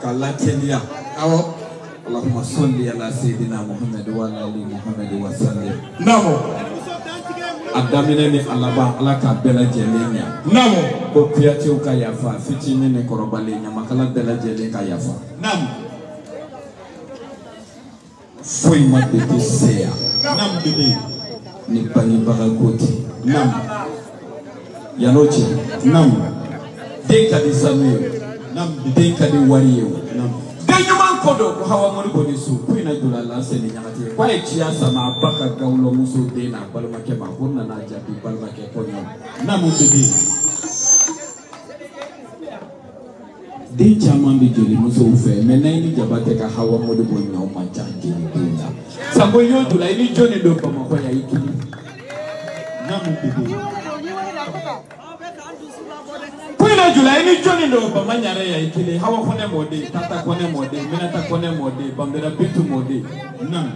Kalatelia. Awo. Allahumma salli ala sayyidina Muhammad wa ala ali Muhammad wa sallim. Namo. Adamine ni alaba alaka bela jelenya. Namo. Ko kuyati uka yafa fitini ni korobalenya makala bela jeleka yafa. Nam. Foi ma bebe seya. Nam bebe. Ni bangi bagakoti. Nam. Yanoche. Nam. Deka di samuyo. Nam. Deka di wariyo. Nam. Denyuma kodo ko hawa mori bonisu ko ina dula la seni nyamati kwa ekia sama baka gaulo muso dena balma ke ma honna na jabi balma ke konyo Namu bebe. de chama bi jeli muso fe menai jabate ka hawa mori bonyo ma jangi dula sambo yo dula ini joni do ko ma ko ya ikili Namu bebe. Kuna jula ini joni do ko ma nyare ya ikili hawa kone mode tata kone mode minata kone mode bambera bitu mode Nam.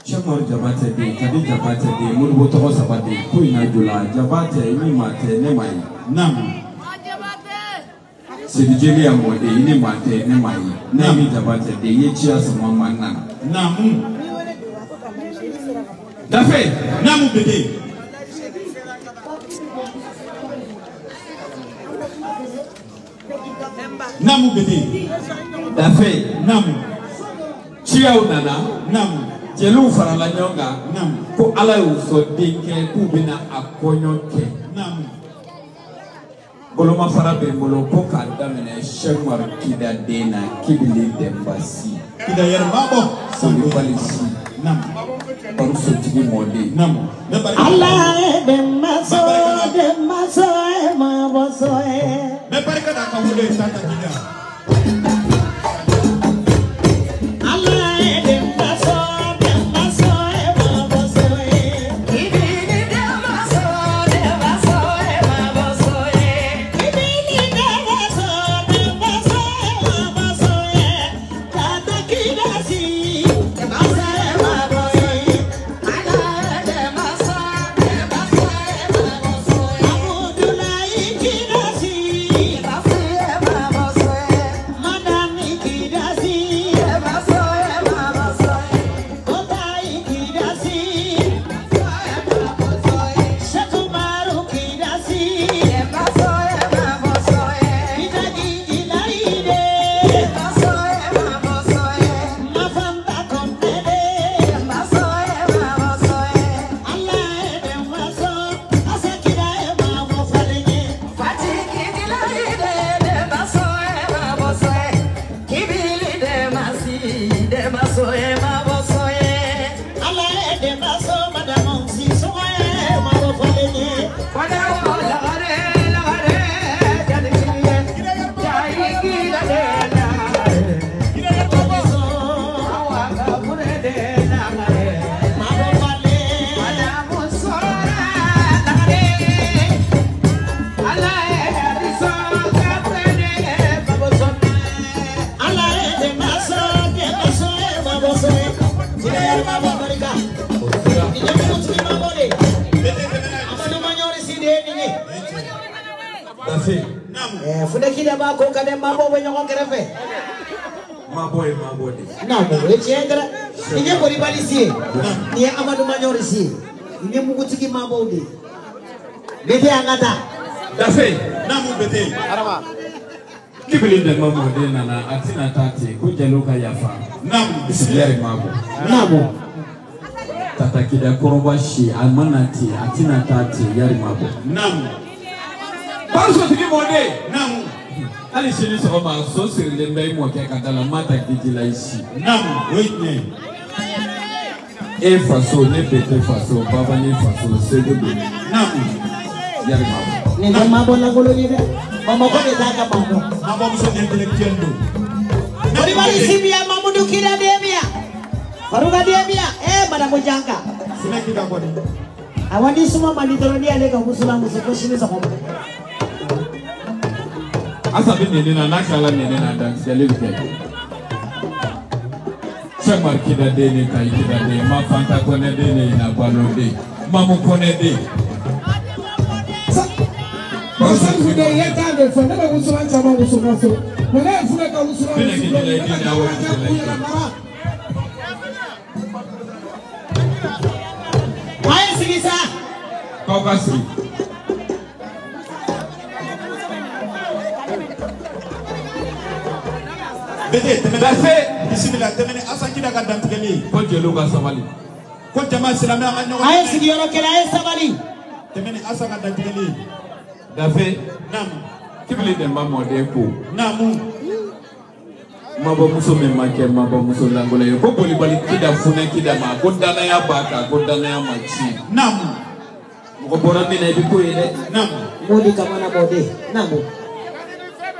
Chamar jabate de kadi jabate de murbo to sabade ko ina jula jabate ni mate ne mai Nam. Sidijeli ya mode ini mate ne mai na mi jabate de ye chia sama manna Namu. dafe Namu bebe. Namu bebe. dafe Namu. chia unana Namu. jelu farala nyonga Namu. ko ala uso dinke ku bina akonyonke Namu. boloma fara be bolo ko ka damene shemar kida dena kibili dembasi Kida yermabo. sambi balisi Namu. baru sotigi mode Namu. Allah demaso ma bosoe. Me pare que da kamude tata kida. Allah demaso ma bosoe. Ibini demaso ma bosoe. Ibini demaso ma bosoe. Tata kida si demaso ma bosoe. Allah demaso ma bosoe. Abudulai kida si demaso ma bosoe. Madami kida si demaso ma bosoe. Kotai kida si demaso ma bosoe. Shatumaru kida si demaso ma bosoe. Itagi ilaide demaso ma bosoe. Mafanda kontede demaso ma bosoe. Allah demaso asakida ma bosoe. Fatiki ilaide demaso ma bosoe. Kibili demasi demaso ma bosoe. Allah demaso madamo si soe ma bosoe. Wadawo lagare jadi kiriye jai kira dena. Kira boso awaga pure dena mare. Ma bosoe madamo sora lagare. Allah diso kapene babosone. Allah demaso ma bosoe. Kira baba barika. Ini mutri mabode. Amanu manyori side ni. dafe Fude kida ba ko kade mabo be nyoko kerefe. mabode Na mo e chendra. Ini ko ribali si. Ni amanu manyori si. Ini mugutiki mabode. Bete angata. dafe Namu bebe. kibili de mamode nana atina tate ko jelo ka yafa Namu. bisilere mabo Namo. tata kida korobashi almanati atina tate yari mabo Namu. baru sotigi mode Namu. ali sini so ma so sirile mbei mo ke kadala mata gidila isi Namu. Wait. e faso ne pete faso baba ne faso segudu Namu. yari mabo Ni mabo la golo ni de. Mama ko de taka mabo. Mabo muso intellectuel do. Ribali si biya mamudu kida demia. Baruga demia madamo janga. Sina kida ko ni. Awandi suma manitolo ni ale ka musula musiko shini sa ko. asa bi nene na nakala nene na dan selibke chamar kida dene kai kida de ma fanta kone dene na balode mamu kone de Basa fude yeta de fo na ba musuma chama musuma so Bete, bismillah, temene asa kida ka dantigeli. Ko jelo ka sabali. Ko jama silame anga nyogo. Aye sigi yoro kela aye sabali. Temene asa ka dantigeli. Dafe. Nam. Kibili de mamo de ko. Namu. Mabo muso me make mabo muso langola yo. Ko boli bali kida fune kida ma. Ko dana ya baka, ko dana ya machi. Nam. Ko bora mina bi ko ile. Nam. Modi kamana bode. Namu.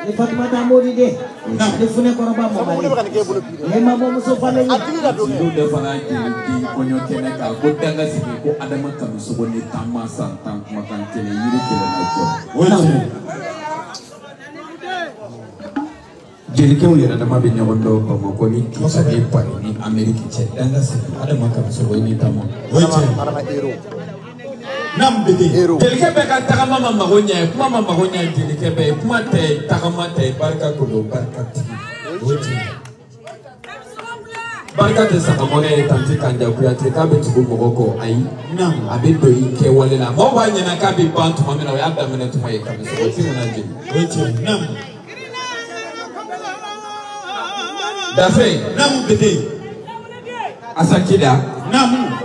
Ni Fatima ta modi de. Ni fune koroba mo bali. Ni mabo muso fale ni. Lu de fana di konyo kene ka ko danga sigi ko adama kamiso ko ni tama santam makan kene yiri kele na jo. Wote. Jelike wuli adama bi nyago do ko mo ko ni kisa ni pani ni America che danga sigi adama kamiso ko ni tama. Wote. Nam bete. Jelike be ka tagama mama ko nya kuma mama ko nya jelike be kuma te tagama te barka ko do barka ti. Wote. Barka te sakamone tanti kanja kuyate kabe tubu mogoko ai Nam. abindo ike wale la mo ba nyana kabe bantu mamena wa yabda mena tuma ye kabe so ti na je. Wote. Nam. Dafe. Nam bete. Asakida. Nam.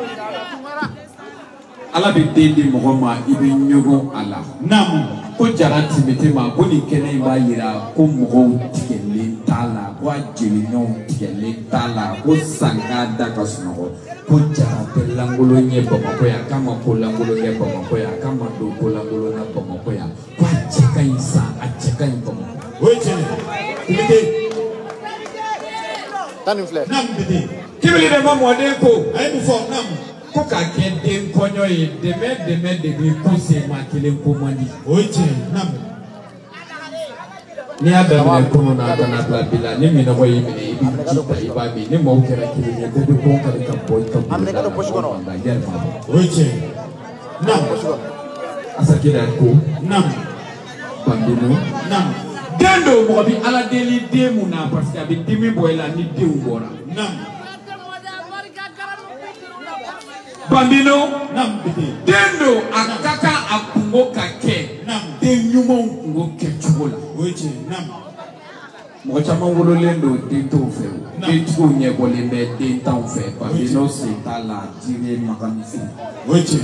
Ala bi dendi mogoma ibi nyogo ala. Nam. Ko jara timete ma ko ni kene ba yira ko mogo tikele tala ko ajeli nyon tikele tala ko sanga da ka sunogo ko jara pelangolo nye bamako ya kama ko langolo nye bamako ya kama do ko langolo na bamako ya ko cheka isa acheka bamako. Wote. Bete. Tanim fle. Nam bete. Kibili de mamo de ko Ayi bufo nam. ko ka kende konyo ye deme de bi pose ma kele ko mandi. Wote. Nam. Ni ada mene kono na kana bila ni mina ko yimini ibi kita ibabi ni mo kera kile ni de ko ka ka boy ka Amne ka do poshi kono. da germa Wote. Nam. asakira ko Nam. bambino Nam. dendo mo bi ala deli demu na parce que abi dimi boyla ni dewu bora Nam. bambino Nam bete. dendo akaka akungo kake Nam. denyumo ngo kechugola Wote. Nam. mo chama wolo lendo de to fe de tugo nye bole be de tan fe bambino se tala dire makamisi Wote.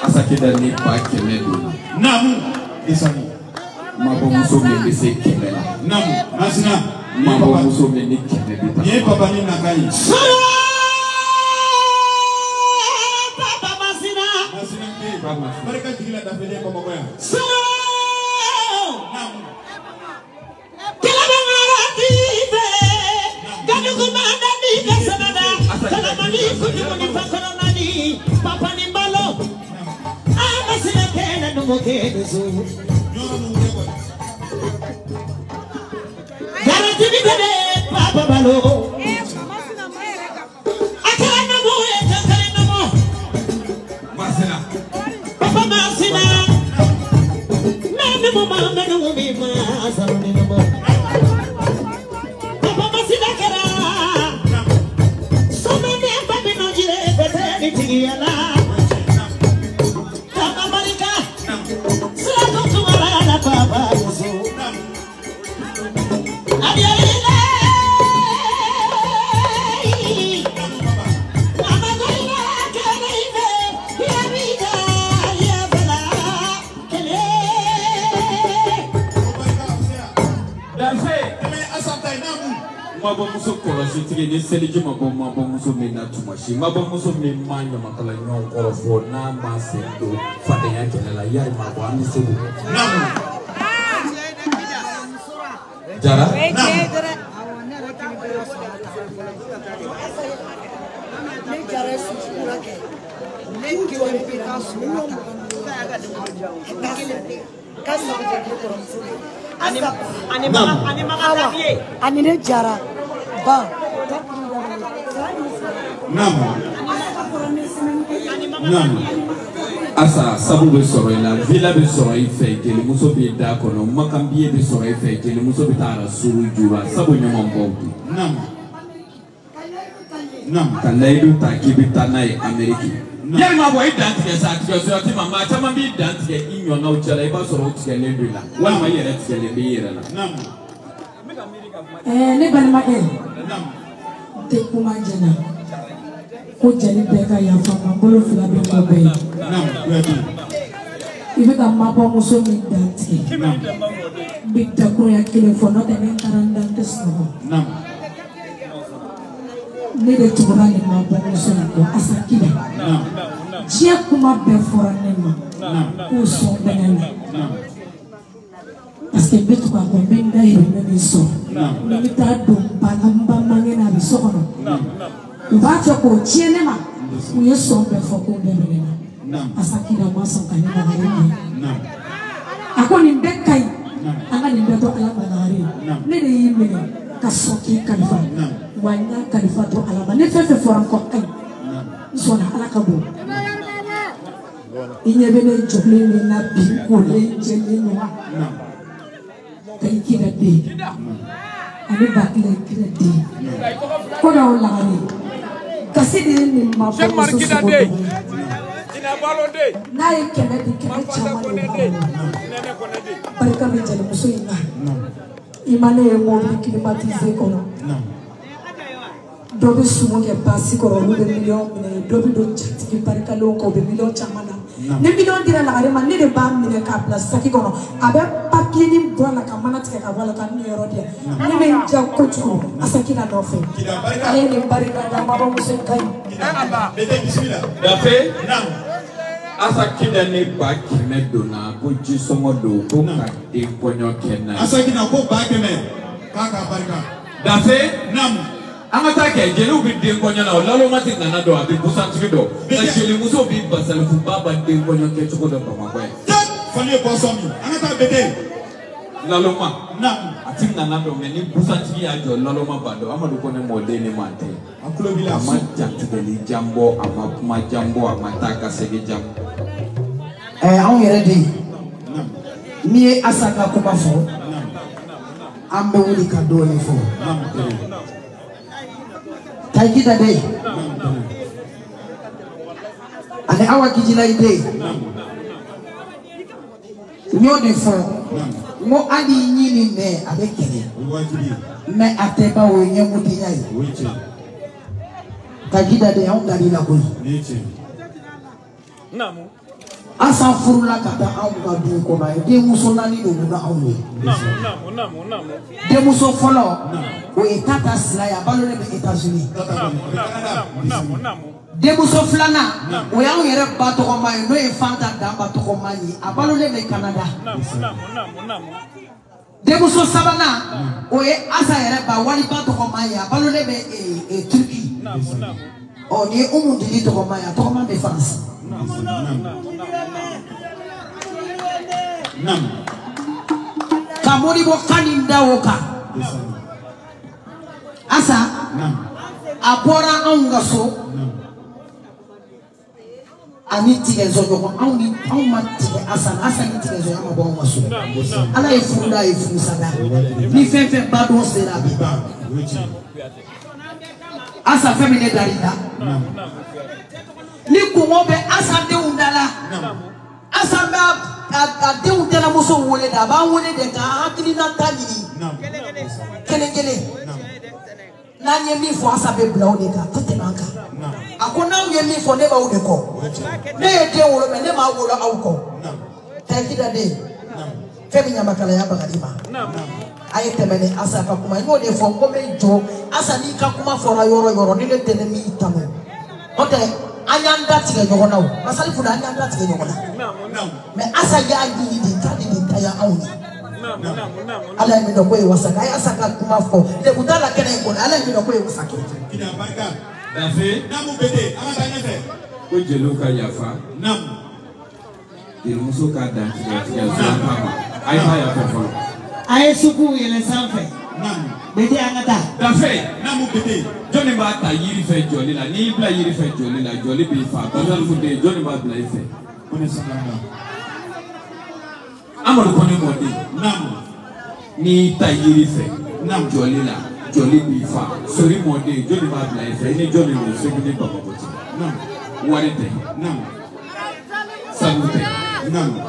asakida ni pa kele do Nam. Isani. mabo muso me be se kele la Nam. Masina. mabo muso me ni kele de ta Ye papa ni nakai. Papa Masina. Masina ke. Barika jigila da fele ko mokoya. Nam. Kila bangara dive. Ganu kumanda dive sanada. Salamani kujumuni fakona nani. Papa ni mbalo. Masina kena numuke nusu. Nyoro nunge ko. Garanti bide Papa balo. Akala namu akala namu. masina Papa Masina. Nani mama nani mumi masaru ni namu. Papa Masina kera. Some me baby no jire bete ni tigiyala. Papa Marika. Sila kutumara na Papa Yesu. Adialile. Mama goina kelive. Ya vida ya bala. Kele. dafe Temene asanta namu. mabo muso korosi tige ni seliji mabo muso me na tumashi mabo muso me manya makala nyon korofo na masendo fade ya kele la yari mabo ami sebu Namu. jara Ani ne jara ba Namu. Namu. asa sabu be soro ila villa be soro ife jeli muso be da kono makambiye be soro ife jeli muso be tara suru jura sabu nyama mbombi Nam. kalaidu takibi tanai Ameriki yari ma boy dantige sa tiyo ti mama chama bi dantige inyo na uchala iba soro utike lendula wala ma yere tike lembe yere la Nam. ne balima ke Nam. te kuma jena ko jeli beka ya fama bolo fila be ko be Nam. Ready. ibe ka mabo muso mi danti Nam. big ta ko ya kile fo no te ne taranda te sno Nam. ne de tubura ni mabo muso ko asakida Nam. chia kuma be fora ne ma Nam. ko so benena Nam. parce que betu ka ko be ndai ne so Nam. ni ta do balamba mangena bi so kono Nam. ubacho ko chiene ma uye so be fo ko be benena Nam. asakida masa kanina ngani Nam. ako ni bekai anga ni beto ala manari Nam. ne de yimene ka soki kalifa Nam. wanya kalifa to ala ne fefe foran ko ai Nam. sona ala kabo inyebene joble ni na bi ko le jeli no wa Nam. kai kida de ani bakle kida de ko da wala ni kasidi ni ma bo so so ina balo de na ye kele di kele chama ni barika mi jeli muso ina imane ye mo bi climatiser kono dobi sumo ke basi koro lu de million ne dobi do chati barika lo ko be million chamana ne million dira la ma ne de ba mine ka place saki kono abe papier ni bola ka mana tike ka wala ka ni yoro dia ne me ja ko tu asaki na dofe ale ni barika da ma ba muso kai Bete bismillah. dafe Nam. asa kida ne ba kime dona ko jisongo do ko ka de konyo kenna Asakina ko bakeme. Kaka barika. dafe Nam. amata ke jelu bi de konyo na lalo mati nana do abi busantiki do na jeli muso bi basal fu baba de konyo ke chuko do ba makwe Fallait bonsomi. Anata bete. lalo ma Nam. ati nana do me ni busantiki ya jo lalo ma bado amadu ko ne mode ni mante Akulo bila. ama jantibeli jambo ama kuma jambo ama taka segi jambo anw yɛrɛ de Nam. n'i ye asaka kuma fɔ Nam. an bɛ wuli ka dɔɔni fɔ Nam. Taikida de Nam. ani awa kijilayi de n y'o de fɔ n ko hali ɲini mɛ a bɛ kɛlɛ Wajibi. mɛ a tɛ ban o ye ɲɛmudenya ye Wichi. Taikida de anw gari la koyi Nichi. namu asan furula ka taa anw ka du kɔnɔ a ye denmuso naani de wolo anw ye namu denmuso fɔlɔ o ye Tata Sila ye a balolen bɛ États-Unis namu denmuso filanan o y'anw yɛrɛ ba tɔgɔma ye n'o ye Fanta Danba tɔgɔma ye a balolen bɛ Canada namu denmuso sabanan o ye Asa yɛrɛ ba Waliba tɔgɔma ye a balolen bɛ Turki ɔ nin ye Umu Dili tɔgɔma ye a tɔgɔma bɛ France Nam. ka Modibo Kani da o kan Asa Nam. a bɔra anw ka so ani tigɛzɔ ɲɔgɔn anw ma tigɛ Asa ni tigɛzɔya ma bɔ anw ka so Ala ye furu da ye furu sada ni fɛn fɛn ba dɔn sera a bɛ ban Wichi. Asa fɛn min ne dar'i la Nam. ni kɔngɔ bɛ Asa denw da la Asa bɛ a denw tɛnɛmuso wele de a b'an wele de ka hakilinata ɲini Nam. kelen kelen n'an ye min fɔ Asa bɛ bila o de kan a tɛ tɛmɛ an kan a ko n'aw ye min fɔ ne b'aw de kɔ ne ye den wolo mɛ ne m'a wolo aw kɔ Taikida de fɛn min ɲamakalaya bagadi ma a ye tɛmɛ ni Asa ka kuma n y'o de fɔ n ko n bɛ jɔ Asa n'i ka kuma fɔra yɔrɔ yɔrɔ ni ne tɛ ne min tanu n'o tɛ an y'an da tigɛ ɲɔgɔn na o Masali Fuda an y'an da tigɛ ɲɔgɔn na mɛ Asa y'a ɲini de k'a de nin ta ya anw ye Ala ye min dɔn ko ye wasa a ye Asa ka kuma fɔ degun t'a la kɛnɛ in kɔnɔ Ala ye min dɔn ko ye wasa kɛ Kina barika. dafe Namu bete. Anata nyefe. ko jelu ka yafa Nam. jelimuso ka dantigɛ kama ai ha yafa fɔlɔ a ye sugu yɛlɛ sanfɛ Nam. bete an ka taa dafe Namu bete. jɔnni b'a ta yiri fɛ jɔli la n'i bila yiri fɛ jɔli la jɔli b'i fa basalifu den jɔnni b'a bila i fɛ Amadu Kone Mode. Ni tayiri fe. Joli la. Joli bifa. Sori Mode. Joli ma bila ife. Ni joli lo segini baba boti. Warite. Salute.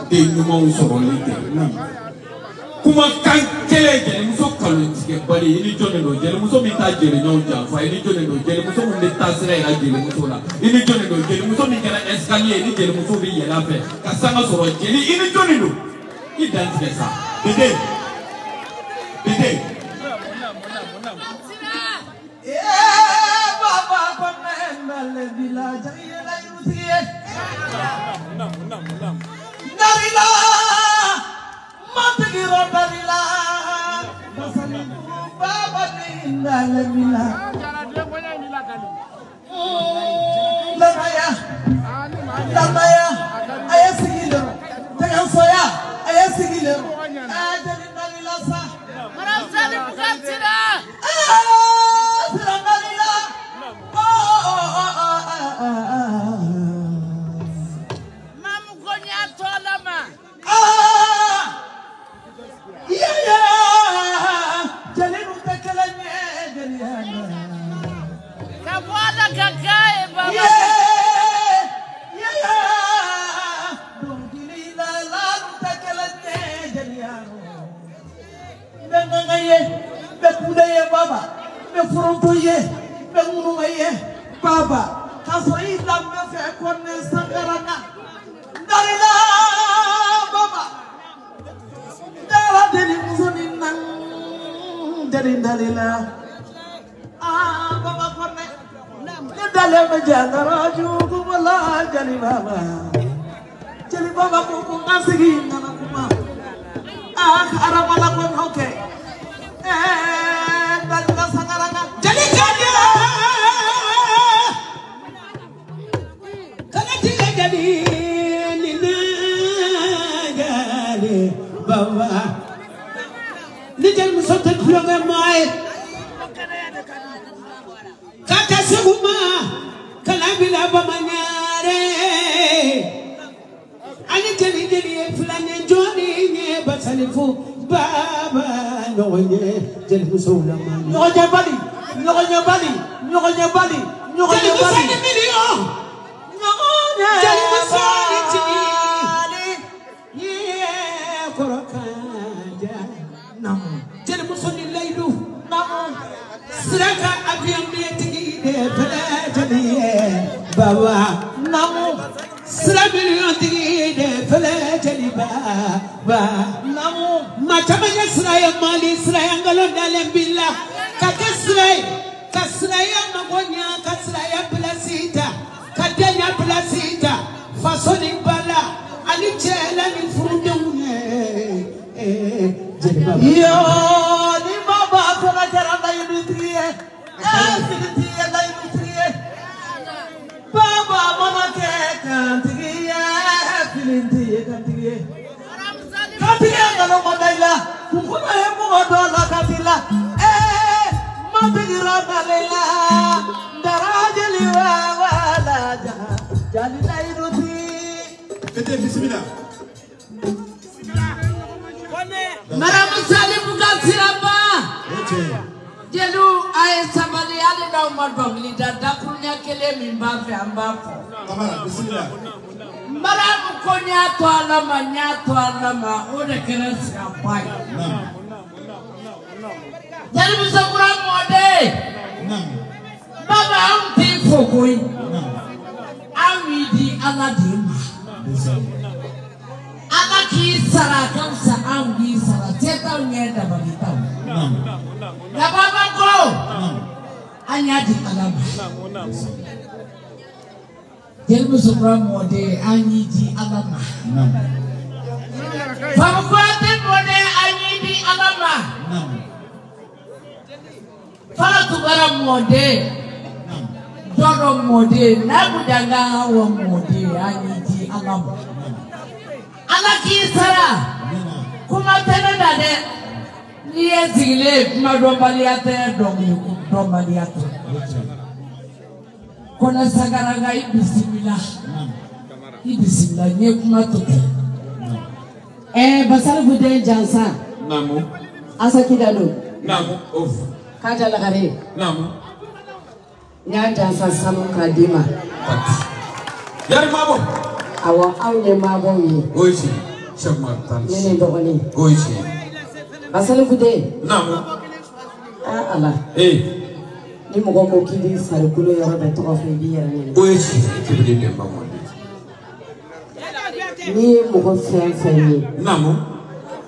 De nyuma usorolite. Kuma kan kele muso kalu tike bali ini joli lo jeli muso mi ta jeli nyaw janfa ini joli lo jeli muso mi ta sira ira jeli muso la ini joli lo jeli muso mi kera escalier ini jeli muso bi yela fe ka sanga soro jeli ini joli lo identité ça bébé baba konenda le village yela yusiye darila matgiro darila basali baba ninda le village lamaya ayasigilo tayansoya ayasigilo ajali darila sa marasali bukatira darila mamu konya tolama ya jalimu takalanye jaliana kabwala kakae baba baba be fronto ye be munu ye baba kaso ida me fe konne sangarana dalila baba dala deli musoni nan deli dalila baba konne ne dale me jangara jugu wala jali baba ko ngasigi nana kuma arabala ko hoke jadi baba ni jël mu sotte program moy kaka seguma kala bila bama ñaare ani jeli fulane joni ñe basalifu baba ñoñe jeli mu sowla ma ñoñe bali ñoñe bali million ñoñe jeli mu sowli ci nam jeli mu sonni laydu nam siraka abiyan be tigi de fele jeli baba nam sira million tigi de fele jeli baba nam ma tamanya sira ya mali sira ya ngalo dalen billa ka sira ya magonya ka sira ya plasita ka denya plasita fasoni bala ali chela ni furude yo ni baba kona jaranda yudriye fitiye la yudriye baba mama ke kantiye filintiye kantiye ngalo modela kumbona hemu odola katila mabigiro dalela daraja liwa wala jali la yudri kete bismillah Maramu Salim Gatsiraba Jelu ay sabali ale na umadongli dada kunya kele mimba fe ambapo kamara bismillah Maramu konya to alama ode keresi apai Jelu musakura mode Baba amti fogoi Amidi aladima Alaki saraka sa ambi sarateta ngenda bagitau. Ya baba ko. Anyadi alama. Jelmu sukra mode anyidi alama. Famukwate mode anyidi alama. Fala tubara mode. Doro mode nabudanga wa mode anyidi alama. Alaki sara kuma tena dade niye zile kuma dombaliate kona sagaranga bismillah Ibisila nye kuma tote. Basal Bude Jansa. Namu. Asakidano. Namu. Of. Kaja lagare. Namu. Nya Jansa Samu Kadima. Yari mabo. Awa awne mabo yi. Oishi. Shakma tan. Nene dogoni. Oishi. Basal Bude. Namu. Allah. Ni mɔgɔ ko k'i b'i farikolo yɔrɔ bɛɛ tɔgɔ fɔ I b'i yɛrɛ ɲini. O ye tiɲɛ ye. N'i ye mɔgɔ fɛn fɛn ye. Naamu.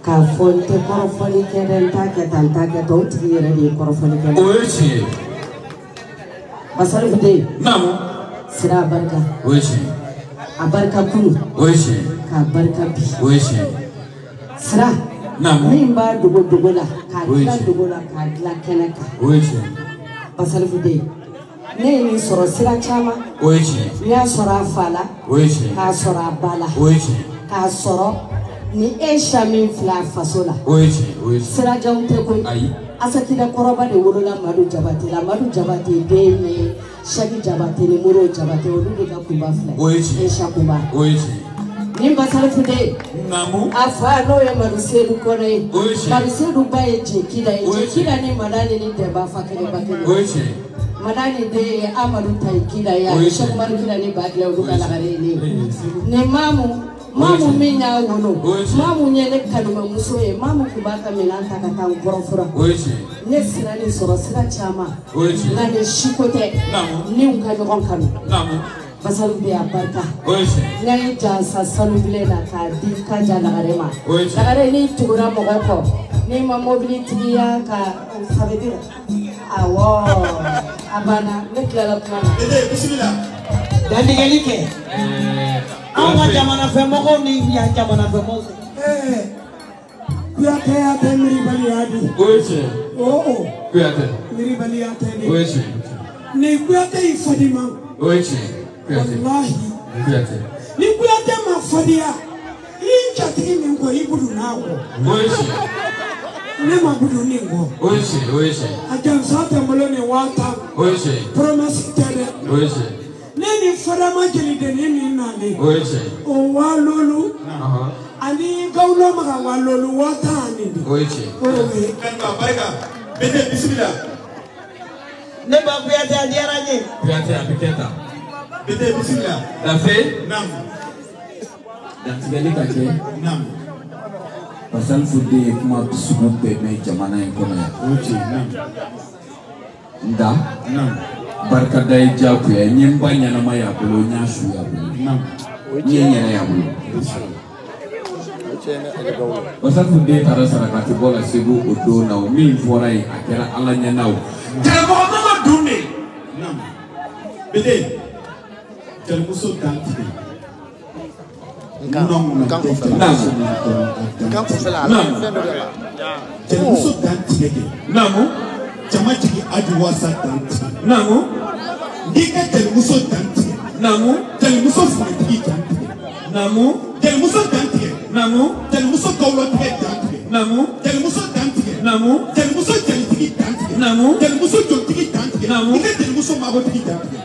K'a fɔ n tɛ kɔrɔfɔli kɛ dɛ n t'a kɛ tan n t'a kɛ tan o tigi yɛrɛ de ye kɔrɔfɔli kɛ. O ye tiɲɛ ye. Basal Bude. Naamu. Sira a barika. O ye tiɲɛ ye. A barika kunu. O ye tiɲɛ ye. K'a barika bi. O ye tiɲɛ ye. Sira. Naamu. Min b'a dogo la k'a dilan dogo la k'a dilan kɛnɛ kan. O ye tiɲɛ ye. Basal Bude. Ne ye nin sɔrɔ sira caman. O ye tiɲɛ ye. N y'a sɔrɔ a fa la. O ye tiɲɛ ye. K'a sɔrɔ a ba la. O ye tiɲɛ ye. K'a sɔrɔ ni e sa min filɛ a faso la. O ye tiɲɛ ye. O ye tiɲɛ ye. Sirajanw tɛ koyi. Ayi. Asakida kɔrɔba de wolola Madu Jabate la. Madu Jabate den ye Saki Jabate ni Moro Jabate olu de ka kunba filɛ. O ye tiɲɛ ye. E sa kunba. O ye tiɲɛ ye. Ni Basal Bude. Naamu. A fa n'o ye Madu Seydou Kɔnɛ ye. O ye tiɲɛ ye. Madu Seydou ba ye Jekila ye. O ye tiɲɛ ye. Jekila ni Madani ni Dɛba fa kelen ba kelen. O ye tiɲɛ ye. Madani den ye Amadu Tayi Kila ye. A Cheikh Umaru Kila ni Bagila olu ka lagare ye ne ye. Ni Mamu min y'a wolo. Mamu ye ne kalimamuso ye. Mamu tun b'a ka minɛn ta ka taa n kɔrɔfura. O ye tiɲɛ ye. Ne sira nin sɔrɔ sira caman. O ye tiɲɛ ye. Nka nin si ko tɛ. Naamu. Ni u ka ɲɔgɔn kanu. Naamu. Basal Bude a barika. O ye tiɲɛ ye. N'a ye Jansa sanu bilen na k'a di Kaja lagare ma. O ye tiɲɛ ye. Lagare n'i tugura mɔgɔ kɔ n'i ma mobili tigiya ka sabati awɔ a banna ne tilala kuma na. Bisimila. Dandigɛli kɛ. Anw ka jamanafɛmɔgɔw ni yan jamanafɛmɔgɔw. Kuyatɛ tɛ miiribaliya di. O ye tiɲɛ ye. Kuyatɛ. Miiribaliya tɛ de. O ye tiɲɛ ye. Ni Kuyatɛ y'i fadi ma. O ye tiɲɛ ye. Kuyatɛ. Walahi. Kuyatɛ. Ni Kuyatɛ ma fadiya i jatigi min kɔ i budu n'a kɔ. O ye tiɲɛ ye. Ne ma budu nin kɔ. O ye tiɲɛ ye. O ye tiɲɛ ye. A Jansa tɛ n bolo nin 1000. O ye tiɲɛ ye. Promesse tɛ dɛ. O ye tiɲɛ ye. Ne ni Fadama jelidenin min nalen. O ye tiɲɛ ye. O 1000 ani Gawulo Maga 1000 1000 nin de. O ye tiɲɛ ye. O ye. Kalifa barika. Bete bisimila. Ne ba Kuyatɛ a diyara n ye. Kuyatɛ a bɛ kɛ tan. Bete bisimila. Dafe. Naamu. Dantigɛli ka kɛ. Naamu. Basal Bude ye kuma sugu bɛɛ mɛn jamana in kɔnɔ yan. O ye tiɲɛ ye. Naamu. Nka. Naamu. Barikada ye diyagoya n ye n ba ɲɛnama y'a bolo n y'a su y'a bolo. Naamu. N ye n yɛrɛ y'a bolo. Basal Bude taara sarakati bɔ la Segu o don na o min fɔra yen a kɛra Ala ɲɛna o. Kɛlɛmɔgɔ ma dun de. Naamu. Bete. Cɛlimuso dan tigɛ. Cɛlimuso dan tigɛ kɛ. Naamu. Jama jigi Aji Wasa dan tigɛ. Naamu. N'i ka cɛlimuso dan tigɛ. Naamu. Cɛlimuso fangatigi dan tigɛ. Naamu. Cɛlimuso dan tigɛ. Naamu. Cɛlimuso Gawulatigɛ dan tigɛ. Naamu. Cɛlimuso dan tigɛ. Naamu. Cɛlimuso jɛlitigi dan tigɛ. Naamu. Cɛlimuso jolitigi dan tigɛ. Naamu. I ka cɛlimuso mabɔtigi dan tigɛ.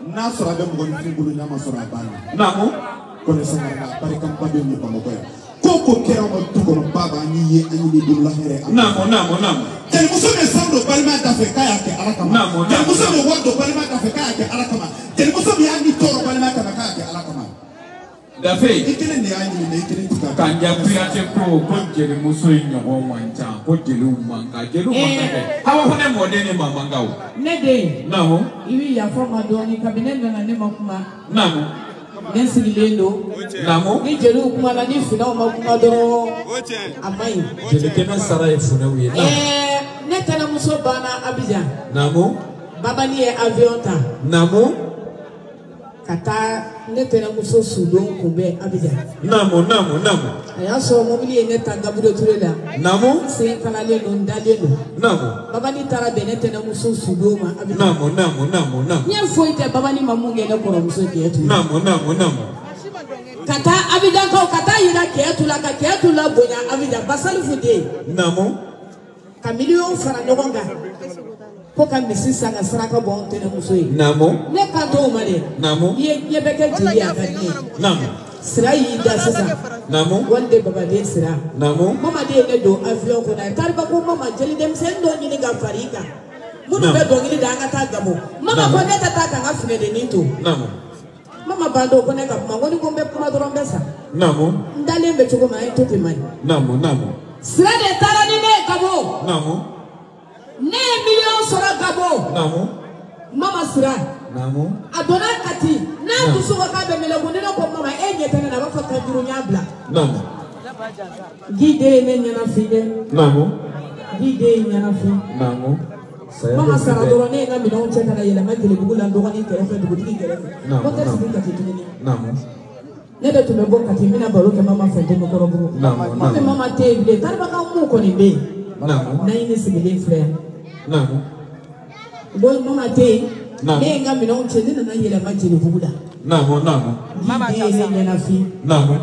N'a sɔrɔ a bɛ mɔgɔninfin bolo n'a ma sɔrɔ a banna. Naamu. Kɔnɛ Sangara barikaba bɛ nin Bamakɔ yan. Ko kɛra anw ka du kɔnɔ baba an y'i ye an ye nin bolola hɛrɛ. Naamu. Cɛlimuso bɛ sanu don balimaya da fɛ k'a y'a kɛ Ala kama. Naamu. Cɛlimuso bɛ wari don balimaya da fɛ k'a y'a kɛ Ala kama. Cɛlimuso bɛ hali tɔɔrɔ balimaya kama k'a y'a kɛ Ala kama. Dafe. I kelen de y'a ɲini mɛ I kelen ti ka. Kanja Kuyatɛ ko jelimuso in ɲɔgɔn man ca ko jeliw man kan jeliw man kan dɛ. Aw ko ne mɔden ne ma man kan o. Ne den. Naamu. I bɛ yafa n ma dɔɔni kabini ne nana ne ma kuma. Naamu. Ne sigilen don. Naamu. Ni jeliw kumana ni funɛw ma kuma dɔrɔn a ma ɲi. Jelikɛnɛ sara ye funɛw ye. Ne tɛnɛmuso banna Abidjan. Naamu. Babani ye avion ta. Naamu. Ka taa ne tɛnɛmuso sudon kunbɛn Abidjan. Naamu. A y'a sɔrɔ mobili ye ne ta Gabudo Ture la. Naamu. Sen kalalen don n dalen don. Naamu. Babani taara bɛn ne tɛnɛmuso sudon ma Abidjan. Naamu. N ye foyi tɛ Babani ma mun kɛ ne kɔrɔmuso Kɛyɛtu. Naamu. Ka taa Abidjankaw ka taa yira Kɛyɛtu la ka Kɛyɛtu la bonya Abidjan Basal Bude. Naamu. Ka miliyɔn fara ɲɔgɔn kan Poka misi sanga saraka bon tene musoi. Namo. Ne kanto mare. Namo. Ye beke jeli akani. Namo. Sira yi da sisa. Namo. Wande baba de sira. Namo. Mama de ne do avion ko na tarba ko mama jeli dem sen do nyini ga farika. Munu be do nyini da ngata gamo. Mama ko ne tata ka ngafune de ninto. Namo. Mama bando ko ne ka mangoni ko be kuma do rombesa. Namo. Ndale mbe choko ma ito te mani. Namo. Namo. Sira de tara ni me gamo. Namo. Ne million sora gabo. Namo. Mama sira. Namo. Adona kati. Na kuso ka be mele ko ne ko mama nyetana na ba fa ka duru nyabla. Namo. Gide ne nyana fide. Namo. Gide nyana fi. Namo. Mama sara doro ne nga mina onche kana yela magele bugula ndo ni kerefe ndo butiki kerefe. Namo. Ko tesi kati tunini. Namo. Ne de tumebo kati mina baro ke mama fente no koro buru. Namo. Mama te bile tarba ka mu ko ni be. Namo. Na ini sibile frère. Namo. Boy mama te. Namo. Ne nga mina onche ni na yela magele bugula. Namo. Namo. Mama te ne nyana fi. Namo.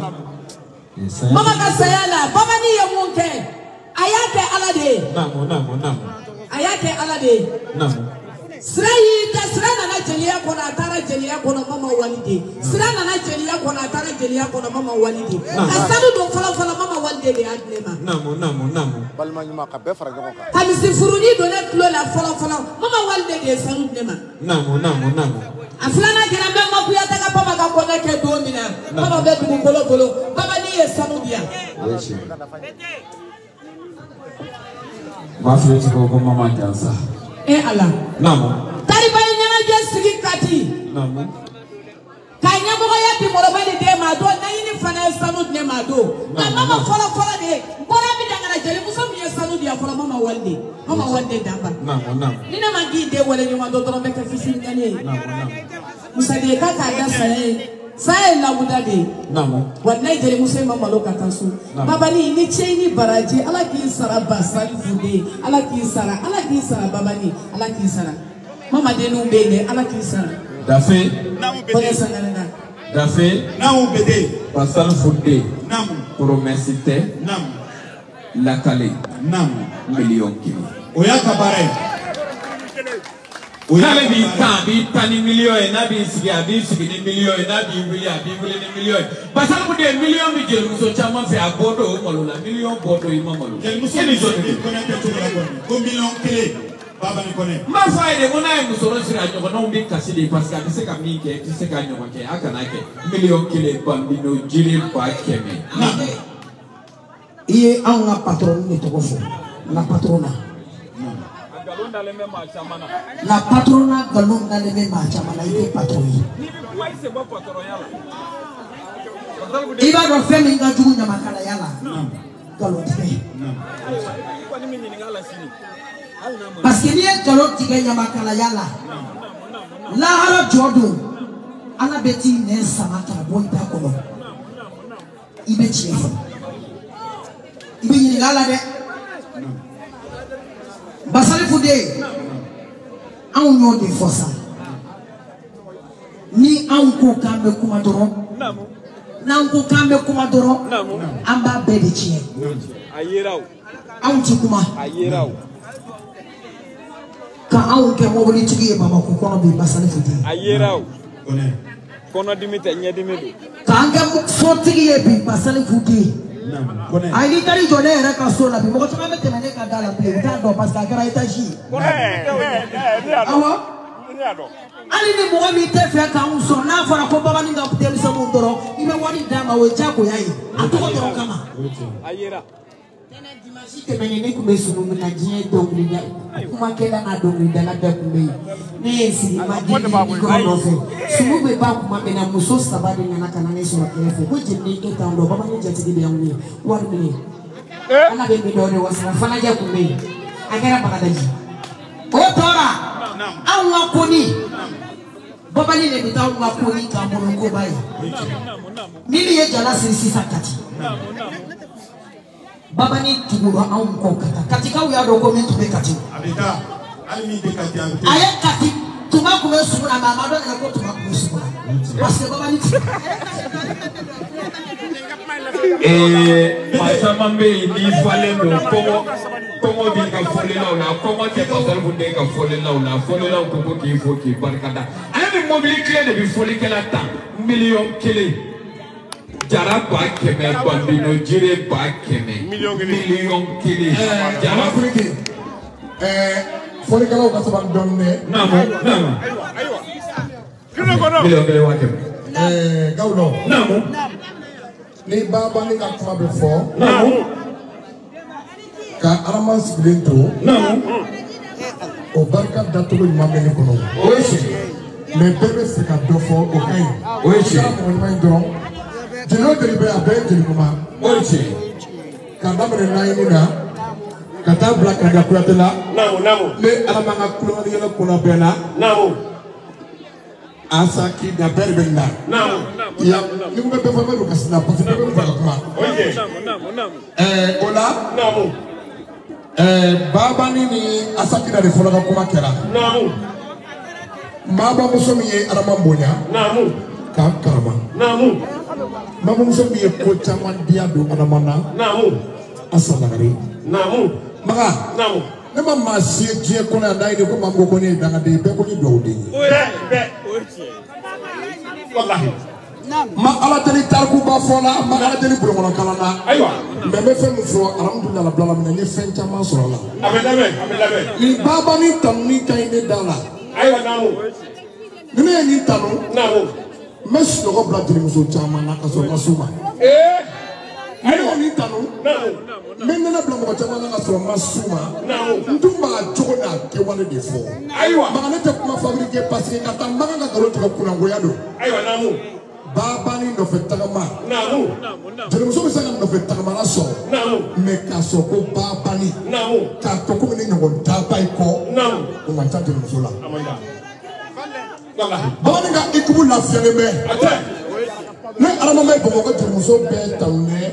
Mama ka sayala baba ni ye munke. Ayake alade. Namo. Namo. Namo. Ayake alade. Namo. Sirayi da sirana na jeliya kona tara jeliya kona mama walide. Sirana na jeliya kona tara jeliya kona mama walide. Asadu do fala mama walide de adlema. Namo. Namo. Namo. balma nyuma ka be fara ɲɔgɔn kan Kamisi furuni do ne tulo la fala mama walide de sanu dema. Namo. Namo. Namo. Aflana kira be makuya ta ka papa ka kona ke do mina. Papa be dugu bolo baba ni ye sanu dia. Yesu. Mafreti ko mama jansa. Allah. Namo. Tariba nyana je sigi kati. Namo. Kanya mogo ya bi moro bali de ma do na yini fana sanu de ma do. Na mama fola de. Bora mi dangana jeli muso mi sanu dia fola mama walde. Mama walde damba. Namo. Namo. Nina mangi de wala nyuma do do be ka fisi ngane. Namo. Namo. Musa de ka ka da sai la muda de. Namo. Wallahi jeli muso mama lo ka tansu. Baba ni cheni baraji ala ki sara basali fude. Ala ki sara baba ni ala ki sara. Mama de no bele ala ki sara. Dafe. Dafe. Namu bede. Pasal Foudé. Namu. Promesite. Namu. Lakale. Namu. Million kilo. Oya kabare. Nale bi kan bi tani million e na bi sigi ni million e na bi wili ni million. Pasal Foudé million bi jël muso chama fe abodo malo la million bodo imamalo. Quel muso ni zone ko na ke to la ko million kele. Baba ni kone. Ma fa ide mona e muso ro sira nyoko no bi kasidi parce que se ka mi ke se ka nyoko ke akana ke million kele bambino jili ba keme. Iye anga patron ni toko fo. La patrona. La patrona galonda le me ma chamana ite patroni. Iba do femi nga jugu nyama kala yala. Galonde. Parce que ni galon tige nyama kala yala. La hara jodo. Ana beti ne samata boy ta kono. Ibe chiefu. Ibe ni ngala de. Basali Foudé. An ñoo de fossa. Ni an ko kambe kuma doro. Nan ko kambe kuma doro. An ba be de chie. Ayeraw. An ti kuma. Ayeraw. Ka an ke mo boli tigi e baba ko kono bi Basali Foudé. Ayeraw. Kono dimite nyedimidu. Ka an ke so tigi e bi Basali Foudé. Ay ni tari jone era ka so la bi mo ko tama me temene ka dala bi ta do parce que gara etaji. Awa. Ali ni mo mi te fe ka un so na fara ko baba ni nga putem so mo doro ibe wani dama we cha ko yayi atoko doro kama. Ayera. Tena dimanche temene ne kume sunu na jie dongri da kuma kela na dongri da la da kume. Ne si ma di ko no fe. Sumu be ba kuma be na muso sabade na kana ne so kefe ko jinni ke ta ndo baba ni jati de yanwi war mi. Ana be dore wasna fana ja kume. Agera bagadaji. O tora. Awa koni. Baba ni le bita awa koni ka monongo bai. Mimi ye jala sisi sakati. Baba ni tuguro au mkokata. Katika uya do komi tube kati. Abita. Ali mi de kati abita. Aye kati. Tuma kume sumuna mama do na ko tuma kume sumuna. Parce que baba ni Masaman be ni falen do komo bi ka fole la komo te ka dal bunde ka fole la ko ki fo ki barkada ani mobile clé de bi fole kala ta million kele jara ba keme bambino jire ba keme million kele jara afrique fole kala ko saban donne namo aywa kilo ko no million kele wa keme gawlo namo ni baba ni ka kuma be fo namo ka araman sigilen to o barka datugu ɲuman bɛ ne kɔnɔ o ye tiɲɛ mais bɛɛ bɛ fɛ ka dɔ fɔ o ka ɲi o ye tiɲɛ mɔgɔ ɲuman in dɔrɔn jeli o jeli bɛ a bɛɛ ye jeli ɲuman o ye tiɲɛ ka daminɛ naɲini na ka taa bila Kanga Kuyatɛ la ne ala man ka kulonkɛlikɛla kunna bɛɛ la asa k'i da bɛɛ de bɛ nin na ya ni ko bɛ bɛɛ fɔ bɛɛ don ka sinna parce que bɛɛ bɛ fɛ ka kuma o la Babani ni Asakina de fɔlɔ ka kuma kɛra maaba muso min ye Adama bonya k'a karama maaba muso min ye ko caman diya don Adama na Asa Lagare maga ne ma maa si ye diɲɛ kɔnɔ yan n'a ye de ko maa ko ko ne ye dangaden bɛɛ ko ne duwawu den ye ma ala deli tarikuba fɔ la ma ala deli bulon kalan na mais n bɛ fɛn min fɔ alhamdulilayi rabbil alamin n ye fɛn caman sɔrɔ la ni baba ni tanuni ka ɲi ne da la ni ne ye nin tanu n bɛ sunɔgɔ bila jelimuso caman na ka sɔrɔ n ma s'u ma ni ne ye nin tanu n bɛ nɛnɛ bila mɔgɔ caman na ka sɔrɔ n ma s'u ma n tun b'a cogo n'a kɛwale de fɔ maga ne tɛ kuma fabriqué parce que ka taa n bagan ka nkalon tigɛ kunnangoya don Babani nɔfɛ tagama jelimuso bɛ se ka nɔfɛ tagamala sɔrɔ mais k'a sɔrɔ ko Babani k'a tɔ komi ne ɲɔgɔn daba yi kɔ o man ca jelimuso la Babani ka équipe lafiyalen bɛ ne Adama bɛ Bamakɔ jelimuso bɛɛ tanunen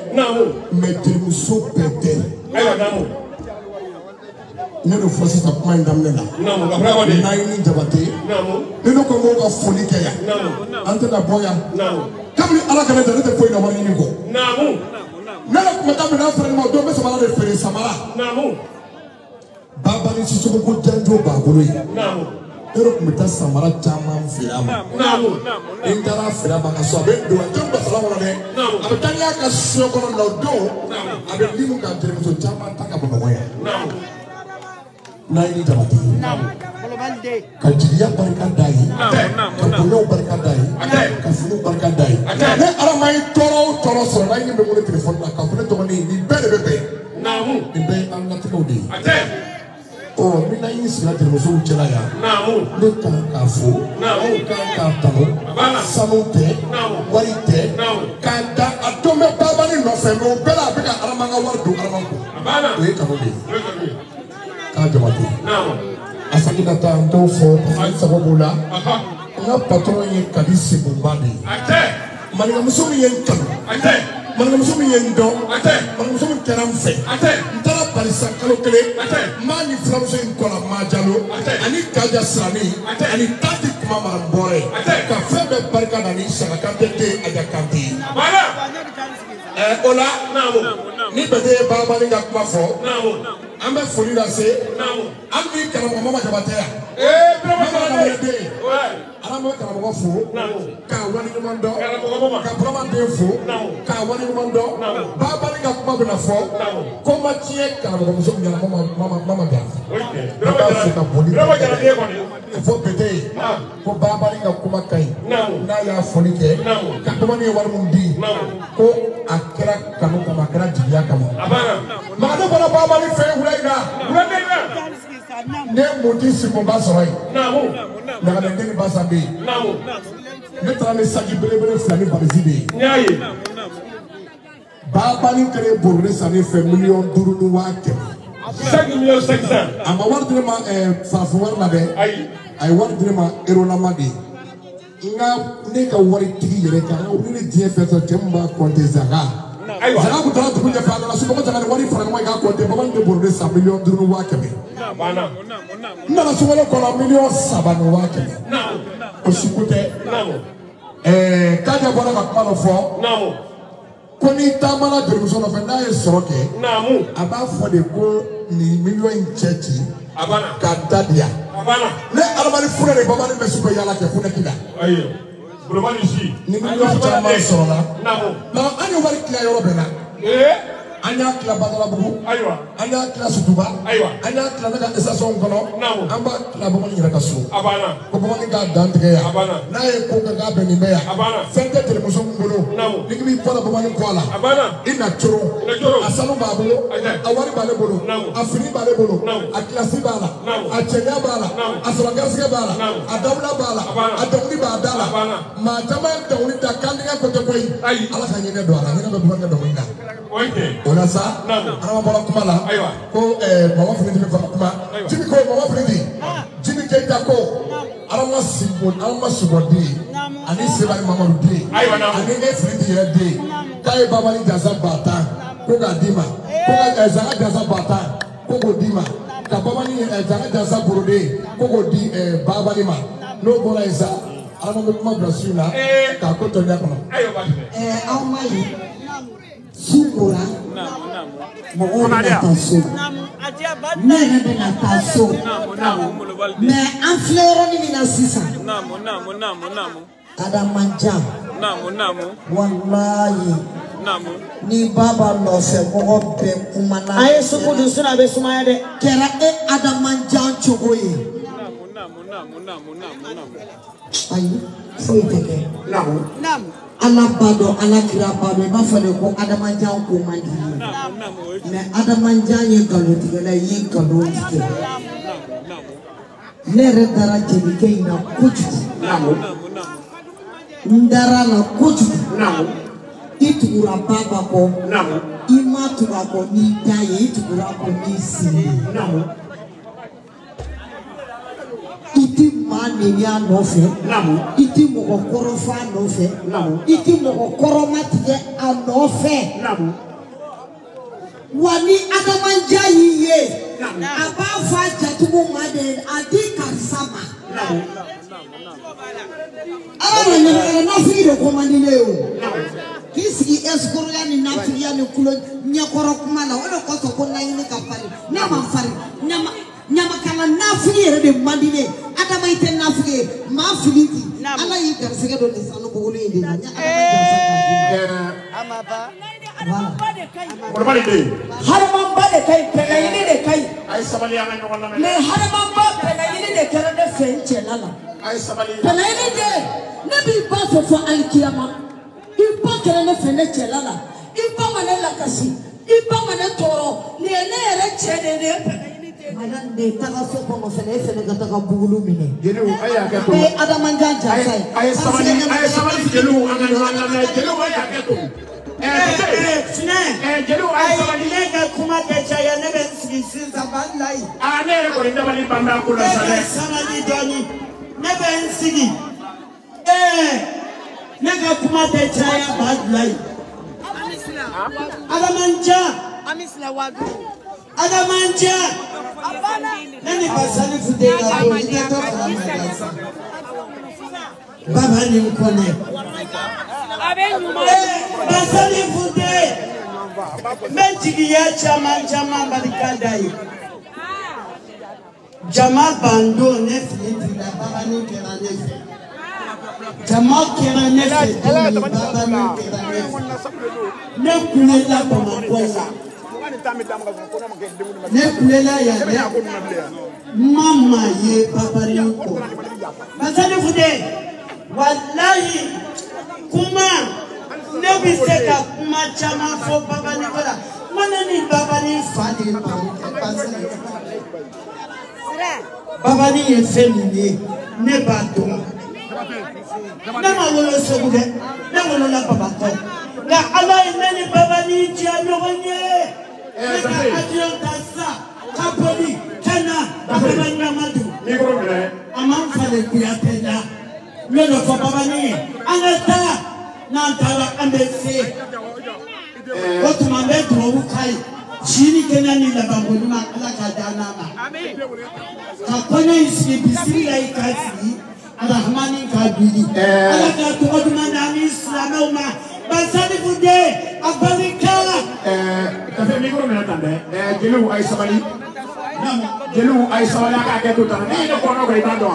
mais jelimuso bɛɛ tɛ ne de fɔ sisan kuma in daminɛ la Naɲini Jabate ne ko n ka foli kɛ yan an tɛna bɔ yan kabini ala ka ne da ne tɛ foyi na wari ɲini kɔ ne yɛrɛ tun bɛ taa minɛn feere ma o don n bɛ samara de feere samara Babani Sisoko ko janjo b'a bolo yen ne yɛrɛ tun bɛ taa samara caman feere a ma n taara feere a ma ka so a bɛ don a tɛ basala kɔnɔ dɛ a bɛ taa n'i y'a ka so kɔnɔ na o don a bɛ limu ka jelimuso caman ta ka Bamakɔ yan Naɲini Jabate ka jigiya barika da ye ka bonyaw barika da ye ka finiw barika da ye ne Adama ye tɔɔrɔ o tɔɔrɔ sɔrɔ Naɲini bɛ wele telefɔni na k'a fɔ ne dɔgɔnin nin bɛɛ de bɛ bɛn nin bɛɛ ye an latigɛw de ye ni Naɲini sigila jelimusow cɛla yan ne kan k'a fo ne kan k'a tanu sanu tɛ wari tɛ k'a da a don bɛ Babani nɔfɛ mais o bɛɛ la a bɛ ka Adama ka wari don Adama kun o ye kanu de ye k'a Jabate Asakina ta n t'o fɔ parce que sababu la n ka patron ye Kadi Sebonba de ye manikamuso min ye n kanu manikamuso min ye n dɔn manikamuso min kɛra n fɛ n taara Barisa kalo kelen n b'a ni filamuso in kɔla Majalo ani Kaja Sirani ani Tati Kuma Mara Bɔrɛ ka fɛn bɛɛ barika da ni Saka Kante te Aja Kante o la ni bɛtɛ ye Babani ka kuma fɔ an bɛ foli lase an b'i karamɔgɔ Mama Jabate yan Mama Lamɛn den ala bɛ karamɔgɔ fo k'a waleɲuman dɔn ka Burama den fo k'a waleɲuman dɔn Babani ka kuma bɛna fɔ ko ma tiɲɛ karamɔgɔmuso min ɲɛna Mama Dia an b'a fo ka boli ka fɔ bɛtɛ ye ko Babani ka kuma ka ɲi n'a y'a foli kɛ ka Babani ye wari min di ko a kɛra kanu kama a kɛra jigiya kama maa ne bɔra Babani fɛ yen wula in na ne moti Sebonba sɔrɔ yen Ɲagadɛden Basa bɛ yen ne taara ni saji belebele fila ni valise de ye Babani kɛlen borode san ne fɛ 5,500,000 a ma wari di ne ma farafin wari la dɛ a ye wari di ne ma erolama de ye ne ka wari tigi yɛrɛ kan ni ne diɲɛ fɛn sɔrɔ cɛ min b'a compter Zaka Zaka kun taara dugu ɲɛfɛ a nana so ko Zaka ni wari fara ɲɔgɔn kan k'a compter Babani de borode san 5,500,000 n nana sokalo kɔnɔ 3,700,000 o si ko tɛ Kaja bɔra ka kuma dɔ fɔ Koni tamala Jerusalem of na e soroke. Namu. Aba for the go ni million church. Abana. Kadadia. Abana. Ne arabani fure de baba ni mesuko yala ke fune kida. Ayo. Bromani shi. Ni million chama sorona. Namu. Na anyo bari kila yoro bena. Anya kila badala bugu. Aywa. Anya kila sutuba. Aywa. Anya kila naga esasong kono. Namu. Amba kila baba ni rakasu. Abana. Ko baba ni ga dantige ya. Abana. Na e ko ga beni me ya. Abana. Fente telemuso ngolo. Namu. Ni bi pola baba ni kwala. Abana. Ina choro. Ina choro. Asanu babolo. Awari bale bolo. Namu. Afini bale bolo. Namu. Aklasi bala. Namu. Achenya bala. Namu. Asaragasiga bala. Namu. Adawla bala. Abana. Adawni badala. Abana. Ma jama dawni dakandinga ko to koy. Ayi. Ala ka nyene do ala nyene be banga do nga. Oike. Ona sa. Namu. Ana bala kuma la. Aywa. Ko mama fini me fara kuma. Aywa. Jimi ko mama fini. Jimi keita ko. Ala ma sibodi. Ani sebari mama rudi. Aywa namu. Ani e fini ye de. Kai baba ni jaza bata. Ko ga dima. Ko ga zaga jaza bata. Ko go dima. Ka baba ni zaga jaza burode. Ko go di baba ni ma. No bola isa. Ala ma kuma brasuna. Ka ko to nya kono. Ayo ba. Aumayi. Sukura. Mɔgɔw bɛna taa so. Ne yɛrɛ bɛna taa so. Mais an filɛ yɔrɔnin min na sisan. Adamanjan. Walayi. Ni baba nɔfɛ mɔgɔ bɛɛ kumana. A ye sugu dun a bɛ sumaya dɛ. Kɛra Adamanjan cogo ye. Ayi foyi tɛ kɛ. Ala ba dɔn Ala kira ba dɔn i b'a fɔ de ko Adamanjan ko man di ye mais Adamanjan ye nkalontigɛla ye nkalon tigɛ ne yɛrɛ dara jelikɛ in na kojugu n dara la kojugu i tugura baba kɔ i ma tugu a kɔ n'i da ye i tugura a kɔ n'i sen ye i ti maa neni a nɔfɛ i ti mɔgɔ kɔrɔfɔ a nɔfɛ i ti mɔgɔ kɔrɔma tigɛ a nɔfɛ wa ni Adamanjan y'i ye a b'a fɔ a jatigiw ma de a di karisa ma Ala ma ɲamakala nafili de ko man di ne ye o k'i sigi escroqueria ni nafiliya ni kulo ɲɛkɔrɔ kuma la o de kosɔn ko naɲini ka farin ne ma farin ɲamakala nafili yɛrɛ de man di ne Adama i tɛ nafili ye maa fili di Ala y'i garisɛgɛ dɔ de sanu bugolo in de la ni Adama hadamanba de ka ɲi pɛgɛɲini de ka ɲi mais hadamanba pɛgɛɲini de kɛra ne fɛ n cɛla la pɛgɛɲini de ne b'i ba fɛ fɔ alikiyama i ba kɛra ne fɛ ne cɛla la i ba ma ne lakasi i ba ma ne tɔɔrɔ nin ye ne yɛrɛ cɛ de ye pɛgɛɲini de madame de taga so kɔnɔ fɛnɛ e fɛnɛ ka taga bugulu minɛ bɛɛ Adamanjan jansa ye a ye sabali jeliw an ka ɲɔgɔn lamɛn jeliw a y'a kɛ to jeliw a ye sabali ne ka kuma tɛ caya ne bɛ n sigi sisan walayi ne yɛrɛ kɔni dabali banna ko la sa dɛ ne bɛ sabali dɔɔni ne bɛ n sigi ne ka kuma tɛ caya walayi Adamanjan ne ni Basali Fude ka bɔ i tɛ tɔ fara baba ni n kɔnɛ Basali Fude n bɛ jigiya caman barika da ye jama bando ne fili tigila baba ni kɛra ne fɛ jama kɛra ne fɛ baba ni kɛra ne fɛ ne kulela Bamakɔ la ne kulela yan dɛ mama ye baba ni kɔ Basali Fude walayi kuma ne bɛ se ka kuma caman fɔ baba ni kɔ la mana ni baba ni fa de baro kɛ Basali baba ni ye fɛn min ye ne b'a dɔn ne ma wolo Segu dɛ ne wolola Bamakɔ nka Ala ye ne ni baba ni diya ɲɔgɔn ye ne ka avion ta sa ka boli ka na Baba Ɲamadu a man falen Kuyatɛ la n bɛ dɔ fɔ baba ni ye an ka taa n'an taara an bɛ se o tuma n bɛ dugawu k'a ye si ni kɛnɛya ni labanko ɲuman Ala ka di an n'a ma ka kɔɲɔ in sigi bisimilayi k'a sigi Arahamani k'a bili Ala ka tɔgɔ duman d'an ni silamɛw ma Basali Fude Kafe micro mena tande. Jelu ay sabali. Jelu ay sabali ka ke to tan. Ni ko no ko itando.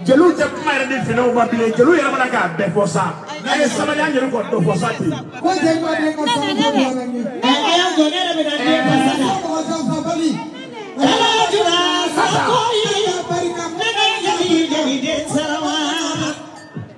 Jelu je kuma re di fina o ba bile. Jelu yera mana ka be fosa. Ay sabali an jelu ko to fosa ti. Ko je ko de ko sa ko ni. Ay an go ne be na ni pasana. Ko sa sabali.